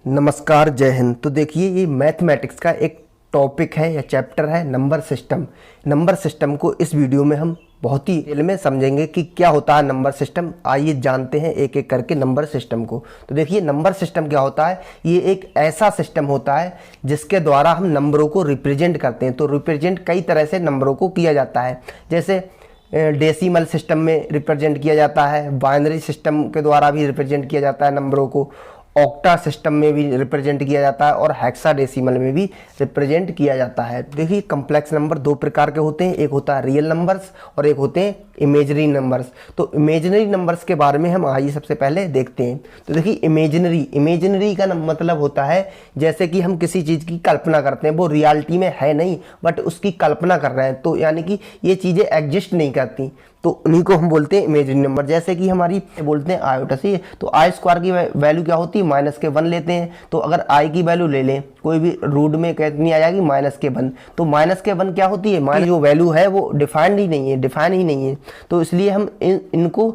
नमस्कार, जय हिंद। तो देखिए, ये मैथमेटिक्स का एक टॉपिक है या चैप्टर है नंबर सिस्टम। नंबर सिस्टम को इस वीडियो में हम बहुत ही डिटेल में समझेंगे कि क्या होता है नंबर सिस्टम। आइए जानते हैं एक एक करके नंबर सिस्टम को। तो देखिए, नंबर सिस्टम क्या होता है। ये एक ऐसा सिस्टम होता है जिसके द्वारा हम नंबरों को रिप्रेजेंट करते हैं। तो रिप्रेजेंट कई तरह से नंबरों को किया जाता है, जैसे डेसिमल सिस्टम में रिप्रेजेंट किया जाता है, बाइनरी सिस्टम के द्वारा भी रिप्रेजेंट किया जाता है नंबरों को, ऑक्टा सिस्टम में भी रिप्रेजेंट किया जाता है और हेक्साडेसिमल में भी रिप्रेजेंट किया जाता है। देखिए, कम्प्लेक्स नंबर दो प्रकार के होते हैं, एक होता है रियल नंबर्स और एक होते हैं इमेजिनरी नंबर्स। तो इमेजिनरी नंबर्स के बारे में हम आइए सबसे पहले देखते हैं। तो देखिए, इमेजिनरी का मतलब होता है जैसे कि हम किसी चीज़ की कल्पना करते हैं, वो रियलिटी में है नहीं बट उसकी कल्पना कर रहे हैं, तो यानी कि ये चीज़ें एग्जिस्ट नहीं करती, तो उन्हीं को हम बोलते हैं इमेजिनरी नंबर। जैसे कि हमारी बोलते हैं आयोटा से, तो आई स्क्वायर की वैल्यू क्या होती है, -1 लेते हैं। तो अगर आई की वैल्यू ले लें कोई भी रूट में, कितनी आ जाएगी, -1। तो -1 क्या होती है, जो वैल्यू है वो डिफाइन ही नहीं है। तो इसलिए हम इनको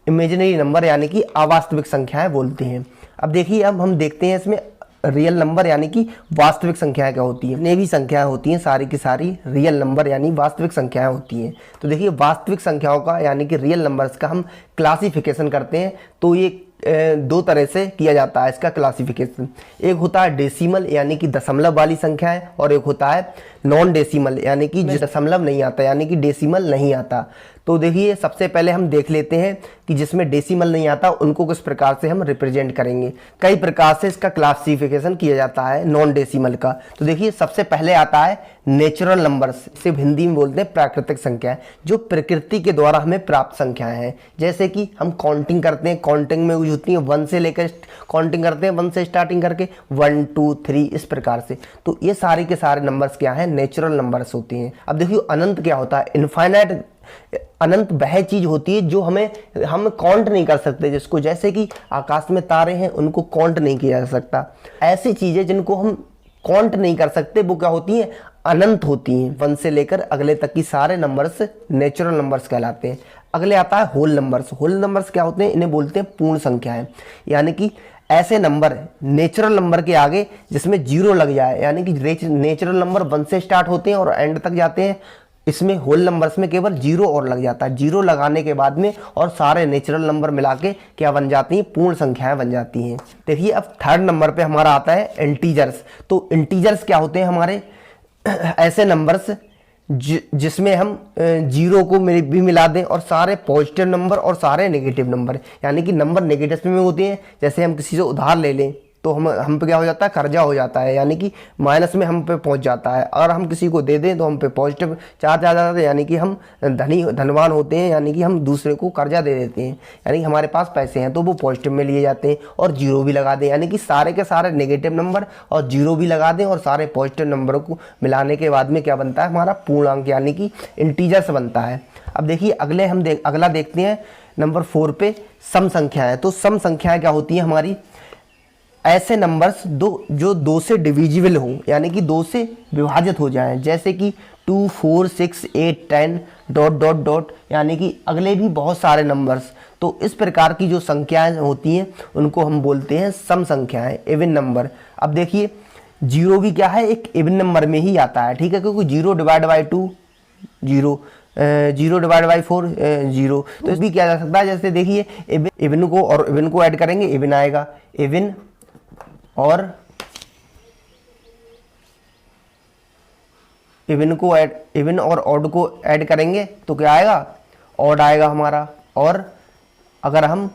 इमेजिनरी नंबर यानी कि अवास्तविक संख्याएं बोलते हैं। अब देखिए, अब हम देखते हैं इसमें रियल नंबर यानी कि वास्तविक संख्याएं क्या होती हैं। जितनी भी संख्याएं होती हैं सारी की सारी रियल नंबर यानी वास्तविक संख्याएं होती हैं। तो देखिए, वास्तविक संख्याओं का यानी कि रियल नंबर्स का हम क्लासिफिकेशन करते हैं। तो ये दो तरह से किया जाता है इसका क्लासिफिकेशन। एक होता है डेसिमल यानी कि दशमलव वाली संख्याएं, और एक होता है नॉन डेसिमल यानी कि दशमलव नहीं आता, यानी कि डेसिमल नहीं आता। तो देखिए, सबसे पहले हम देख लेते हैं कि जिसमें डेसिमल नहीं आता उनको किस प्रकार से हम रिप्रेजेंट करेंगे। कई प्रकार से इसका क्लासिफिकेशन किया जाता है नॉन डेसिमल का। तो देखिए, सबसे पहले आता है नेचुरल नंबर्स, सिर्फ हिंदी में बोलते हैं प्राकृतिक संख्याएं, जो प्रकृति के द्वारा हमें प्राप्त संख्याएं हैं। जैसे कि हम काउंटिंग करते हैं, काउंटिंग में यूज होती है 1 से लेकर काउंटिंग करते हैं, 1 से स्टार्टिंग करके 1 2 3 इस प्रकार से। तो ये सारे के सारे नंबर्स क्या हैं, नेचुरल नंबर्स होते हैं। अब देखिए, अनंत क्या होता है, इनफाइनाइट। अनंत वह चीज होती है जो हम काउंट नहीं कर सकते, जिसको, जैसे कि आकाश में तारे हैं उनको काउंट नहीं किया जा सकता। ऐसी चीजें जिनको हम काउंट नहीं कर सकते वो क्या होती हैं, अनंत होती हैं। 1 से लेकर अगले तक की सारे नंबर्स नेचुरल नंबर्स कहलाते हैं। अगले आता है होल नंबर्स। होल नंबर्स क्या होते हैं, इन्हें बोलते हैं पूर्ण संख्याएं, यानी कि ऐसे नंबर नेचुरल नंबर के आगे जिसमें 0 लग जाए, यानी कि नेचुरल नंबर 1 से स्टार्ट होते हैं और एंड तक जाते हैं। इसमें होल नंबर्स में केवल 0 और लग जाता है। 0 लगाने के बाद में और सारे नेचुरल नंबर मिला के क्या बन जाती हैं, पूर्ण संख्याएं बन जाती हैं। देखिए, अब थर्ड नंबर पे हमारा आता है इंटीजर्स। तो इंटीजर्स क्या होते हैं, हमारे ऐसे नंबर्स जिसमें हम 0 को भी मिला दें और सारे पॉजिटिव नंबर और सारे नेगेटिव नंबर, यानी कि नंबर नेगेटिव में होते हैं। जैसे हम किसी से उधार ले लें तो हम पे क्या हो जाता है, कर्जा हो जाता है, यानी कि माइनस में हम पे पहुंच जाता है। और हम किसी को दे दें तो हम पे पॉजिटिव चार्ज आ जाता है, यानी कि हम धनवान होते हैं, यानी कि हम दूसरे को कर्जा दे देते हैं, यानी कि हमारे पास पैसे हैं तो वो पॉजिटिव में लिए जाते हैं। और 0 भी लगा दें, यानी कि सारे के सारे नेगेटिव नंबर और 0 भी लगा दें और सारे पॉजिटिव नंबरों को मिलाने के बाद में क्या बनता है, हमारा पूर्णांक यानी कि इंटीजर्स बनता है। अब देखिए, अगला देखते हैं नंबर 4 पे सम संख्याएं। तो सम संख्याएं क्या होती है, हमारी ऐसे नंबर्स जो 2 से डिविजिबल हो, यानी कि 2 से विभाजित हो जाएं, जैसे कि 2 4 6 8 10 डॉट डॉट डॉट, यानी कि अगले भी बहुत सारे नंबर्स। तो इस प्रकार की जो संख्याएं होती हैं उनको हम बोलते हैं सम संख्याएं, इवन नंबर। अब देखिए, 0 भी क्या है, एक इवन नंबर में ही आता है, ठीक है, क्योंकि 0 डिवाइड बाई 2 0, 0 डिवाइड बाई 4 0। तो इस भी किया जा सकता है। जैसे देखिए, इवन को और इवन को ऐड करेंगे, इवन आएगा, इवन और इवन और ऑड को ऐड करेंगे तो क्या आएगा, ऑड आएगा हमारा। और अगर हम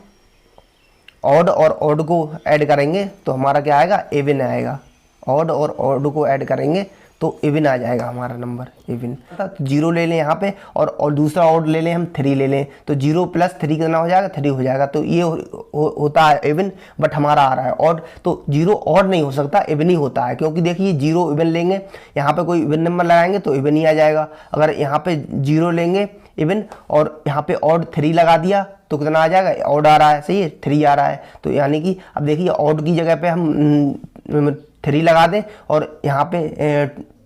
ऑड और ऑड को ऐड करेंगे तो हमारा क्या आएगा, इवन आएगा। ऑड और ऑड को ऐड करेंगे तो इवन आ जाएगा हमारा नंबर, इवन। तो 0 ले लें यहाँ पे और दूसरा ऑड ले लें, हम 3 ले लें, तो 0 + 3 कितना हो जाएगा, 3 हो जाएगा। तो ये होता है इवन, बट हमारा आ रहा है ऑड। तो 0 ऑड नहीं हो सकता, इवन ही होता है, क्योंकि देखिए 0 इवन लेंगे, यहाँ पे कोई इवन नंबर लगाएंगे तो इवन ही आ जाएगा। अगर यहाँ पे 0 लेंगे इवन और यहाँ पे ऑड 3 लगा दिया तो कितना आ जाएगा, ऑड आ रहा है, सही है, 3 आ रहा है। तो यानी कि अब देखिए, ऑड की जगह पे हम 3 लगा दें और यहाँ पे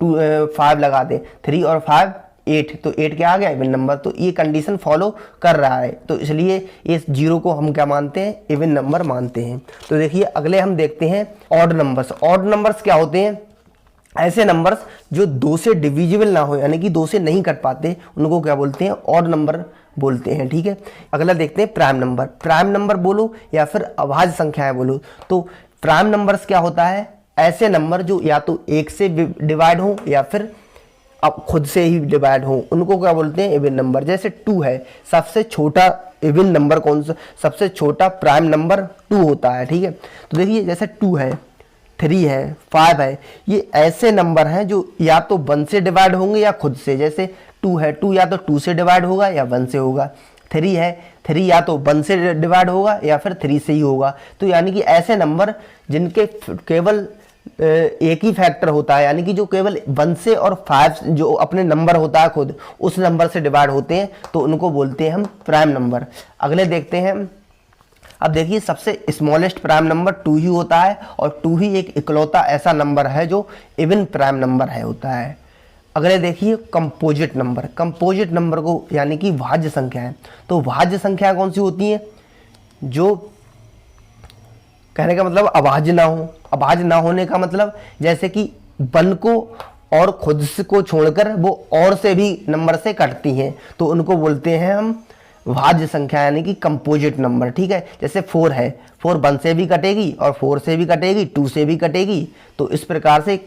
5 लगा दें, 3 और 5 8, तो 8 क्या आ गया इवन नंबर, तो ये कंडीशन फॉलो कर रहा है, तो इसलिए इस 0 को हम क्या मानते हैं, इवन नंबर मानते हैं। तो देखिए अगले हम देखते हैं ऑड नंबर्स। ऑड नंबर्स क्या होते हैं, ऐसे नंबर्स जो 2 से डिविजिबल ना हो, यानी कि 2 से नहीं कट पाते, उनको क्या बोलते हैं, ऑड नंबर बोलते हैं। ठीक है, अगला देखते हैं प्राइम नंबर। प्राइम नंबर बोलो या फिर अभाज्य संख्याएं बोलो, तो प्राइम नंबर्स क्या होता है, ऐसे नंबर जो या तो 1 से डिवाइड हो या फिर अब खुद से ही डिवाइड हो, उनको क्या बोलते हैं, इवन नंबर। जैसे 2 है, सबसे छोटा इवन नंबर कौन सा, सबसे छोटा प्राइम नंबर 2 होता है। ठीक है, तो देखिए जैसे 2 है, 3 है, 5 है, ये ऐसे नंबर हैं जो या तो 1 से डिवाइड होंगे या खुद से। जैसे 2 है, 2 या तो 2 से डिवाइड होगा या 1 से होगा। 3 है, 3 या तो 1 से डिवाइड होगा या फिर 3 से ही होगा। तो यानी कि ऐसे नंबर जिनके केवल एक ही फैक्टर होता है, यानी कि जो केवल 1 से और 5 जो अपने नंबर होता है खुद, उस नंबर से डिवाइड होते हैं, तो उनको बोलते हैं हम प्राइम नंबर। अगले देखते हैं, अब देखिए सबसे स्मॉलेस्ट प्राइम नंबर 2 ही होता है, और 2 ही एक इकलौता ऐसा नंबर है जो इवन प्राइम नंबर है होता है। अगले देखिए कंपोजिट नंबर। कंपोजिट नंबर को यानी कि भाज्य संख्या है, तो भाज्य संख्या कौन सी होती है, जो कहने का मतलब अभाज्य ना हो। अभाज्य ना होने का मतलब जैसे कि 1 को और खुद से को छोड़कर वो और से भी नंबर से कटती हैं, तो उनको बोलते हैं हम भाज्य संख्या, यानी कि कंपोजिट नंबर। ठीक है, जैसे 4 है, 4 1 से भी कटेगी और 4 से भी कटेगी, 2 से भी कटेगी। तो इस प्रकार से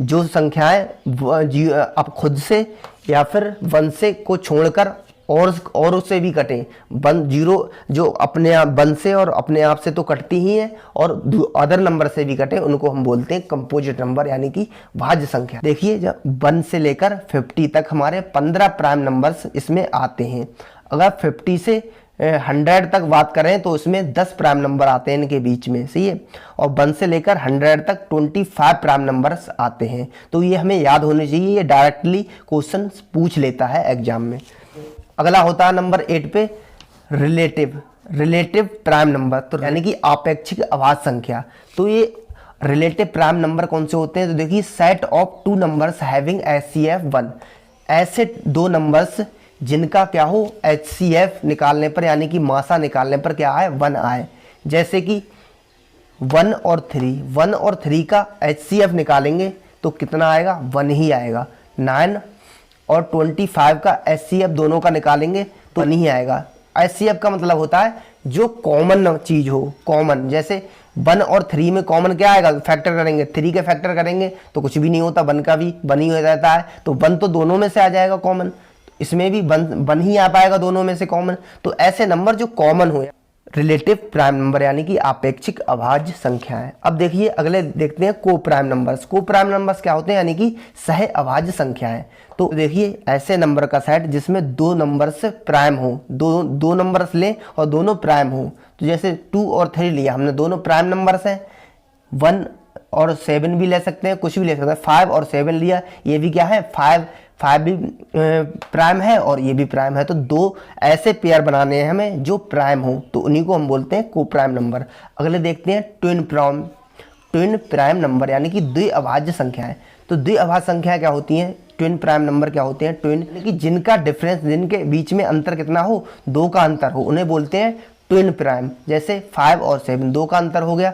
जो संख्याएं अब खुद से या फिर 1 से को छोड़कर और उससे भी कटे, 0 जो अपने आप 1 से और अपने आप से तो कटती ही है, और अदर नंबर से भी कटे, उनको हम बोलते हैं कंपोजिट नंबर, यानी कि भाज्य संख्या। देखिए जब 1 से लेकर 50 तक हमारे 15 प्राइम नंबर्स इसमें आते हैं। अगर 50 से 100 तक बात करें तो इसमें 10 प्राइम नंबर आते हैं इनके बीच में, सही है। और 1 से लेकर 100 तक 25 प्राइम नंबर्स आते हैं। तो ये हमें याद होने चाहिए, ये डायरेक्टली क्वेश्चन पूछ लेता है एग्जाम में। अगला होता है नंबर 8 पे रिलेटिव प्राइम नंबर, तो यानी कि आपेक्षिक अभाज्य संख्या। तो ये रिलेटिव प्राइम नंबर कौन से होते हैं, तो देखिए set of 2 numbers having HCF 1, ऐसे 2 नंबर्स जिनका क्या हो, HCF निकालने पर यानी कि मासा निकालने पर क्या आए, 1 आए। जैसे कि 1 और 3 का HCF निकालेंगे तो कितना आएगा, 1 ही आएगा। 9 और 25 का HCF दोनों का निकालेंगे तो नहीं आएगा। HCF का मतलब होता है जो कॉमन चीज हो, कॉमन। जैसे 1 और 3 में कॉमन क्या आएगा, फैक्टर करेंगे, 3 के फैक्टर करेंगे तो कुछ भी नहीं होता, 1 का भी 1 ही हो जाता है, तो 1 तो दोनों में से आ जाएगा कॉमन, इसमें भी 1 ही आ पाएगा दोनों में से कॉमन। तो ऐसे नंबर जो कॉमन हो, रिलेटिव प्राइम नंबर यानी कि आपेक्षिक अभाज्य संख्या है। अब देखिए अगले देखते हैं को प्राइम नंबर्स। को प्राइम नंबर्स क्या होते हैं, यानी कि सह अभाज्य संख्याएं। तो देखिए ऐसे नंबर का सेट जिसमें 2 नंबर्स प्राइम हो, दो नंबर्स लें और दोनों प्राइम हो। तो जैसे 2 और 3 लिया हमने, दोनों प्राइम नंबर्स हैं। 1 और 7 भी ले सकते हैं, कुछ भी ले सकते हैं। 5 और 7 लिया, ये भी क्या है, 5 भी प्राइम है और ये भी प्राइम है। तो 2 ऐसे पेयर बनाने हैं हमें जो प्राइम हो, तो उन्हीं को हम बोलते हैं को प्राइम नंबर। अगले देखते हैं ट्विन प्राइम नंबर यानी कि द्विअभाज्य संख्याएं। तो द्विअभाज्य संख्याएं क्या होती हैं, ट्विन प्राइम नंबर क्या होते हैं, ट्विन यानी कि जिनका डिफरेंस, जिनके बीच में अंतर कितना हो, 2 का अंतर हो, उन्हें बोलते हैं ट्विन प्राइम। जैसे 5 और 7 2 का अंतर हो गया,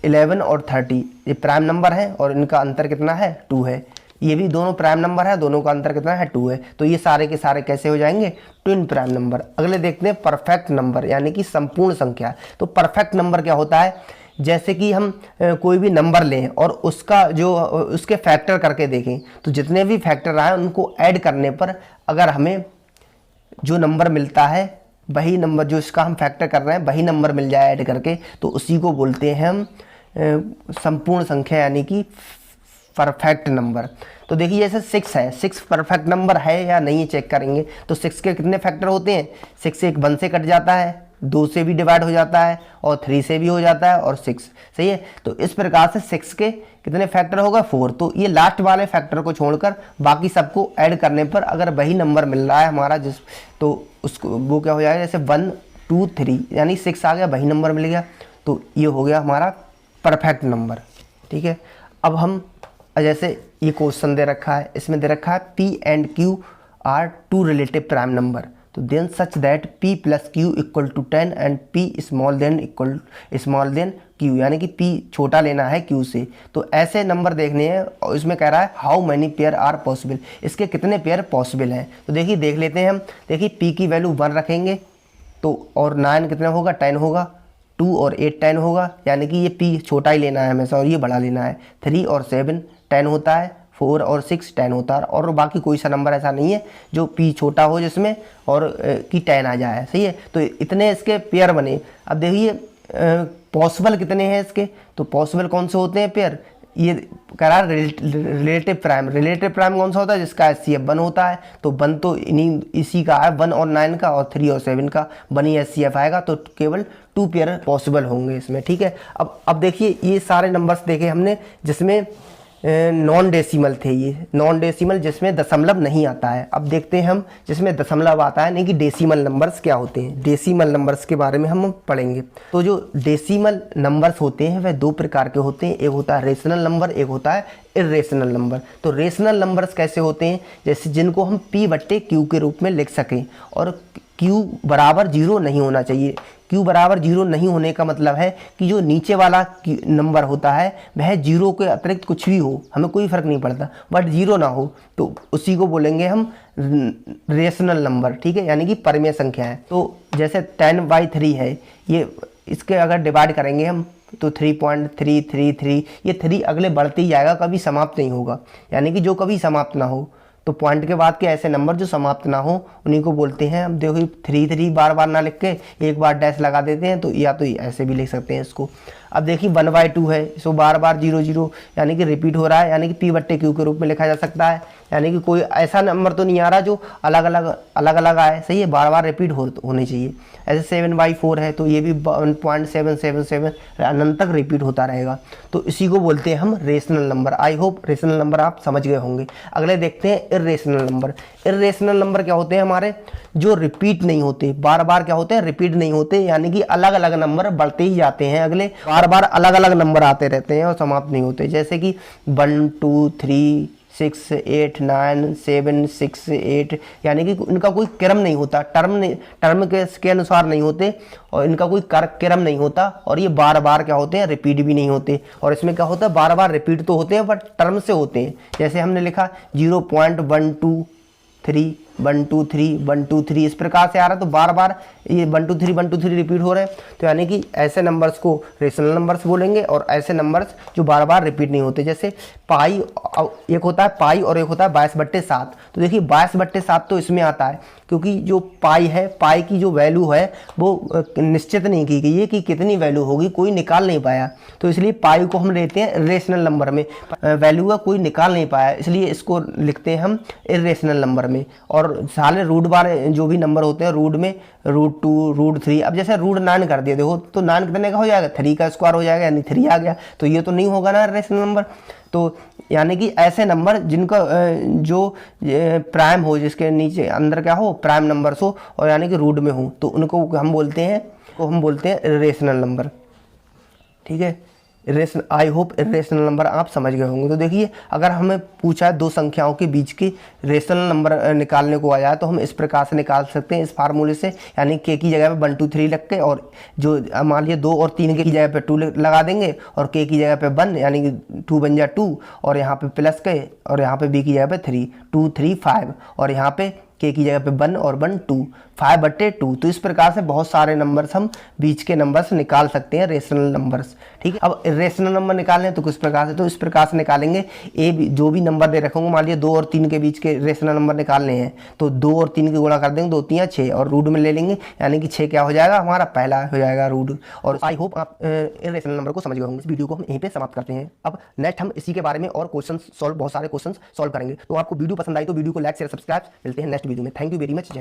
11 और 30 ये प्राइम नंबर है और इनका अंतर कितना है, 2 है। ये भी दोनों प्राइम नंबर है, दोनों का अंतर कितना है, 2 है। तो ये सारे के सारे कैसे हो जाएंगे, ट्विन प्राइम नंबर। अगले देखते हैं परफेक्ट नंबर यानी कि संपूर्ण संख्या। तो परफेक्ट नंबर क्या होता है, जैसे कि हम कोई भी नंबर लें और उसका जो उसके फैक्टर करके देखें, तो जितने भी फैक्टर आए उनको ऐड करने पर अगर हमें जो नंबर मिलता है, वही नंबर जो इसका हम फैक्टर कर रहे हैं वही नंबर मिल जाए ऐड करके, तो उसी को बोलते हैं हम संपूर्ण संख्या यानी कि परफेक्ट नंबर। तो देखिए जैसे 6 है, 6 परफेक्ट नंबर है या नहीं चेक करेंगे। तो 6 के कितने फैक्टर होते हैं, 6 से 1 से कट जाता है, 2 से भी डिवाइड हो जाता है और 3 से भी हो जाता है और 6, सही है। तो इस प्रकार से 6 के कितने फैक्टर होगा, 4। तो ये लास्ट वाले फैक्टर को छोड़कर बाकी सबको ऐड करने पर अगर वही नंबर मिल रहा है हमारा जिस, तो उसको वो क्या हो जाएगा, जैसे 1 2 3 यानी 6 आ गया, वही नंबर मिल गया। तो ये हो गया हमारा परफेक्ट नंबर, ठीक है। अब हम जैसे ये क्वेश्चन दे रखा है, इसमें दे रखा है P and Q are two relative prime number, तो then such that P plus Q equal to 10 and P small than Q, यानी कि P छोटा लेना है Q से। तो ऐसे नंबर देखने हैं और इसमें कह रहा है how many pair are possible, इसके कितने पेयर पॉसिबल हैं। तो देखिए देख लेते हैं हम। देखिए P की वैल्यू 1 रखेंगे तो और 9 कितना होगा, 10 होगा, 2 और 8 10 होगा, यानी कि ये P छोटा ही लेना है हमेशा और ये बड़ा लेना है। 3 और 7 10 होता है, 4 और 6 10 होता है, और बाकी कोई सा नंबर ऐसा नहीं है जो P छोटा हो जिसमें और कि 10 आ जाए, सही है। तो इतने इसके पेयर बने। अब देखिए पॉसिबल कितने हैं इसके, तो पॉसिबल कौन से होते हैं पेयर, ये कह रहा है रिलेटिव प्राइम। रिलेटिव प्राइम कौन सा होता है, जिसका HCF 1 होता है, तो 1 तो इसी का है, 1 और 9 का, और 3 और 7 का 1 ही HCF आएगा, तो केवल 2 पेयर पॉसिबल होंगे इसमें, ठीक है। अब देखिए ये सारे नंबर्स देखे हमने जिसमें नॉन डेसिमल थे, ये नॉन डेसिमल जिसमें दशमलव नहीं आता है। अब देखते हैं हम जिसमें दशमलव आता है, नहीं कि डेसिमल नंबर्स क्या होते हैं। डेसिमल नंबर्स के बारे में हम पढ़ेंगे। तो जो डेसिमल नंबर्स होते हैं वह 2 प्रकार के होते हैं, एक होता है रेशनल नंबर, एक होता है इर्रेशनल नंबर। तो रेशनल नंबर्स कैसे होते हैं, जैसे जिनको हम P/Q के रूप में लिख सकें, और Q बराबर 0 नहीं होना चाहिए। Q बराबर 0 नहीं होने का मतलब है कि जो नीचे वाला नंबर होता है वह 0 के अतिरिक्त कुछ भी हो, हमें कोई फ़र्क नहीं पड़ता, बट 0 ना हो, तो उसी को बोलेंगे हम रेशनल नंबर, ठीक है, यानी कि परमेय संख्या है। तो जैसे 10/3 है, ये इसके अगर डिवाइड करेंगे हम तो 3.333, ये 3 अगले बढ़ते ही जाएगा, कभी समाप्त नहीं होगा, यानी कि जो कभी समाप्त ना हो। तो पॉइंट के बाद के ऐसे नंबर जो समाप्त ना हो उन्हीं को बोलते हैं। हम देखो 3 बार बार ना लिख के एक बार डैश लगा देते हैं, तो या तो ऐसे भी लिख सकते हैं इसको। अब देखिए 1/2 है, इसको बार बार 0 0 यानी कि रिपीट हो रहा है, यानी कि P/Q के रूप में लिखा जा सकता है, यानी कि कोई ऐसा नंबर तो नहीं आ रहा जो अलग अलग आए, सही है, बार बार रिपीट होने चाहिए। ऐसे 7/4 है, तो ये भी 1.777 अनंत तक रिपीट होता रहेगा, तो इसी को बोलते हैं हम rational number. I hope rational number आप समझ गए होंगे। अगले देखते हैं इर्रेशनल नंबर। इर्रेशनल नंबर क्या होते हैं हमारे, जो रिपीट नहीं होते, बार बार क्या होते हैं, रिपीट नहीं होते, यानी कि अलग अलग नंबर बढ़ते ही जाते हैं, अगले बार बार अलग अलग नंबर आते रहते हैं और समाप्त नहीं होते। जैसे कि 1 2 3 6 8 9 7 6 8, यानी कि इनका कोई क्रम नहीं होता, टर्म के अनुसार नहीं होते, और इनका कोई क्रम नहीं होता, और ये बार बार क्या होते हैं, रिपीट भी नहीं होते। और इसमें क्या होता है, बार बार रिपीट तो होते हैं बट टर्म से होते हैं। जैसे हमने लिखा 0.123 1 2 3 1 2 3, इस प्रकार से आ रहा है, तो बार बार ये 1 2 3 रिपीट हो रहे हैं, तो यानी कि ऐसे नंबर्स को रेशनल नंबर्स बोलेंगे, और ऐसे नंबर्स जो बार बार रिपीट नहीं होते। जैसे पाई, एक होता है पाई और एक होता है 22/7। तो देखिए 22/7 तो इसमें आता है, क्योंकि जो पाई है, पाई की जो वैल्यू है वो निश्चित नहीं की गई है कि कितनी वैल्यू होगी, कोई निकाल नहीं पाया, तो इसलिए पाई को हम लेते हैं रेशनल नंबर में, वैल्यू का कोई निकाल नहीं पाया, इसलिए इसको लिखते हैं हम इर्रेशनल नंबर में। और सारे रूट बार जो भी नंबर होते हैं रूट में, √2 √3, अब जैसे √9 कर दिया, देखो तो 9 कितने का हो जाएगा, 3 का स्क्वायर हो जाएगा, यानी 3 आ गया, तो ये तो नहीं होगा ना रेशनल नंबर। तो यानी कि ऐसे नंबर जिनका जो प्राइम हो, जिसके नीचे अंदर क्या हो, प्राइम नंबर्स हो, और यानी कि रूट में हो, तो उनको हम बोलते हैं रेशनल नंबर, ठीक है। आई होप रेशनल नंबर आप समझ गए होंगे। तो देखिए अगर हमें पूछा है 2 संख्याओं के बीच की रेशनल नंबर निकालने को आ जाए, तो हम इस प्रकार से निकाल सकते हैं, इस फार्मूले से, यानी k की जगह पे 1 2 3 रख के, और जो मान लीजिए 2 और 3 की जगह पे 2 लगा देंगे, और k की जगह पे 1, यानी कि 2 बन जाए 2, और यहाँ पे प्लस के, और यहाँ पे b की जगह पे 3, 2 3 5, और यहाँ पे k की जगह पे 1 और 1 2, 5/2। तो इस प्रकार से बहुत सारे नंबर्स हम बीच के नंबर्स निकाल सकते हैं, रेशनल नंबर्स, ठीक है। अब रेशनल नंबर निकालने तो किस प्रकार से, तो इस प्रकार से निकालेंगे। जो भी नंबर दे रखेंगे, मान लिया 2 और 3 के बीच के रेशनल नंबर निकालने हैं, तो 2 और 3 की गुणा कर देंगे, 2 3 6, और रूट में ले लेंगे, यानी कि 6 क्या हो जाएगा, हमारा पहला हो जाएगा रूट। और आई होप आप रेशनल नंबर को समझ गए होंगे। इस वीडियो को हम यहीं पे समाप्त करते हैं। अब नेक्स्ट हम इसी के बारे में और बहुत सारे क्वेश्चन सॉल्व करेंगे। तो आपको वीडियो पसंद आई तो वीडियो को लाइक शेयर सब्सक्राइब, मिलते हैं नेक्स्ट वीडियो में। Thank you very much. जय